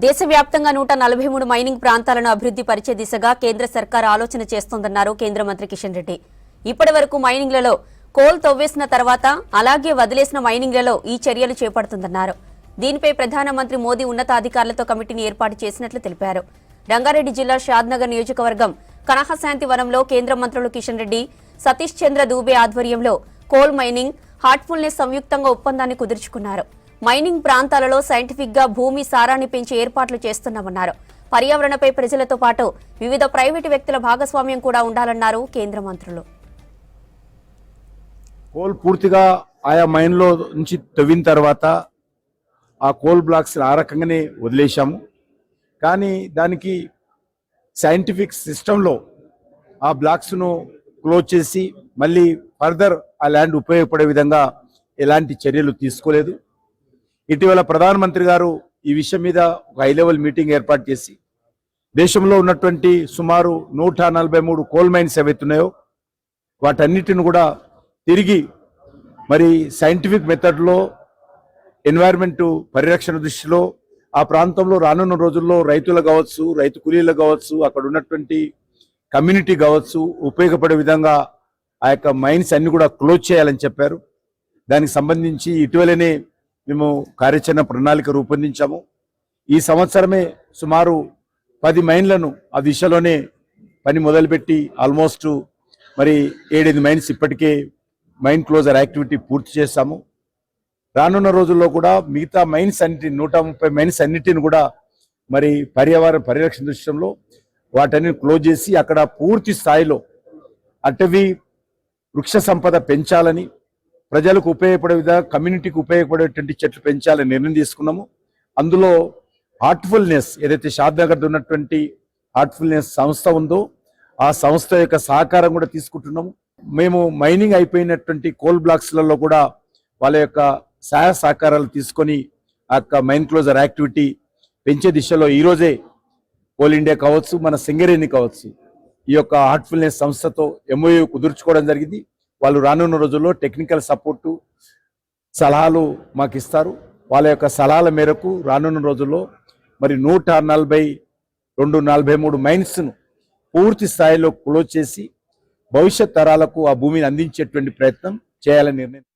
దేశవ్యాప్తంగా 143 మైనింగ్ ప్రాంతాలను అభివృద్ధి పరిచే దిశగా కేంద్ర సర్కార్ ఆలోచన చేస్తోందన్నారు కేంద్ర మంత్రి కిషన్ రెడ్డి. ఇప్పటివరకు మైనింగ్లలో కోల్ తవ్వేసిన తర్వాత అలాగే వదిలేసిన మైనింగ్లలో ఈ చర్యలు చేపడుతుందన్నారు. దీనిపై ప్రధానమంత్రి మోదీ ఉన్నతాధికారులతో కమిటీని ఏర్పాటు చేసినట్లు తెలిపారు. రంగారెడ్డి జిల్లా షాద్నగర్ నియోజకవర్గం కనహశాంతి వనంలో కేంద్ర మంత్రులు కిషన్ రెడ్డి, సతీష్ చంద్ర దూబే ఆధ్వర్యంలో కోల్ మైనింగ్, హార్ట్ఫుల్నెస్ సంయుక్తంగా ఒప్పందాన్ని కుదుర్చుకున్నారు. మైనింగ్ ప్రాంతాలలో సైంటిఫిక్ గా భూమి సారాన్ని పెంచే ఏర్పాట్లు చేస్తున్నామన్నారు. పర్యావరణపై ప్రజలతో పాటు వివిధ ప్రైవేటు వ్యక్తుల భాగస్వామ్యం కూడా ఉండాలన్నారు కేంద్ర మంత్రులు. కోల్ పూర్తిగా ఆయా మైన్లో నుంచి తవ్విన తర్వాత ఆ కోల్ బ్లాక్స్ ఆ రకంగానే వదిలేశాము. కానీ దానికి సైంటిఫిక్ సిస్టంలో ఆ బ్లాక్స్ను క్లోజ్ చేసి మళ్ళీ ఫర్దర్ ఆ ల్యాండ్ ఉపయోగపడే విధంగా ఎలాంటి చర్యలు తీసుకోలేదు. ఇటీవల ప్రధానమంత్రి గారు ఈ విషయం మీద ఒక హై లెవెల్ మీటింగ్ ఏర్పాటు చేసి దేశంలో ఉన్నటువంటి సుమారు 143 కోల్ మైన్స్ ఏవైతున్నాయో వాటన్నిటిని కూడా తిరిగి మరి సైంటిఫిక్ మెథడ్లో ఎన్వైరన్మెంట్ పరిరక్షణ దృష్టిలో ఆ ప్రాంతంలో రానున్న రోజుల్లో రైతులు కావచ్చు, రైతు కూలీలు కావచ్చు, అక్కడ ఉన్నటువంటి కమ్యూనిటీ కావచ్చు ఉపయోగపడే విధంగా ఆ యొక్క మైన్స్ అన్ని కూడా క్లోజ్ చేయాలని చెప్పారు. దానికి సంబంధించి ఇటీవలనే మేము కార్యాచరణ ప్రణాళిక రూపొందించాము. ఈ సంవత్సరమే సుమారు 10 మైన్లను ఆ దిశలోనే పని మొదలుపెట్టి ఆల్మోస్ట్ మరి 7-8 మైన్స్ ఇప్పటికే మైన్ క్లోజర్ యాక్టివిటీ పూర్తి చేశాము. రానున్న రోజుల్లో కూడా మిగతా మైన్స్ అన్నిటి 130 మైన్స్ అన్నిటిని కూడా మరి పర్యావరణ పరిరక్షణ దృష్టిలో వాటన్ని క్లోజ్ చేసి అక్కడ పూర్తి స్థాయిలో అటవీ వృక్ష సంపద పెంచాలని, ప్రజలకు ఉపయోగపడే విధంగా కమ్యూనిటీకి ఉపయోగపడేటువంటి చెట్లు పెంచాలని నిర్ణయం తీసుకున్నాము. అందులో హార్ట్ఫుల్నెస్ ఏదైతే షాద్నగర్ ఉన్నటువంటి హార్ట్ఫుల్నెస్ సంస్థ ఉందో ఆ సంస్థ యొక్క సహకారం కూడా తీసుకుంటున్నాము. మేము మైనింగ్ అయిపోయినటువంటి కోల్ బ్లాక్స్లలో కూడా వాళ్ళ యొక్క సహాయ సహకారాలు తీసుకొని ఆ యొక్క మైన్ క్లోజర్ యాక్టివిటీ పెంచే దిశలో ఈరోజే కోల్ ఇండియా కావచ్చు, మన సింగరేణి కావచ్చు, ఈ యొక్క హార్ట్ఫుల్నెస్ సంస్థతో ఎంఓయూ కుదుర్చుకోవడం జరిగింది. వాళ్ళు రానున్న రోజుల్లో టెక్నికల్ సపోర్టు సలహాలు మాకు ఇస్తారు. వాళ్ళ యొక్క సలహాల మేరకు రానున్న రోజుల్లో మరి 143 మైన్స్ను పూర్తి స్థాయిలో క్లోజ్ చేసి భవిష్యత్ తరాలకు ఆ భూమిని అందించేటువంటి ప్రయత్నం చేయాలని నిర్ణయం.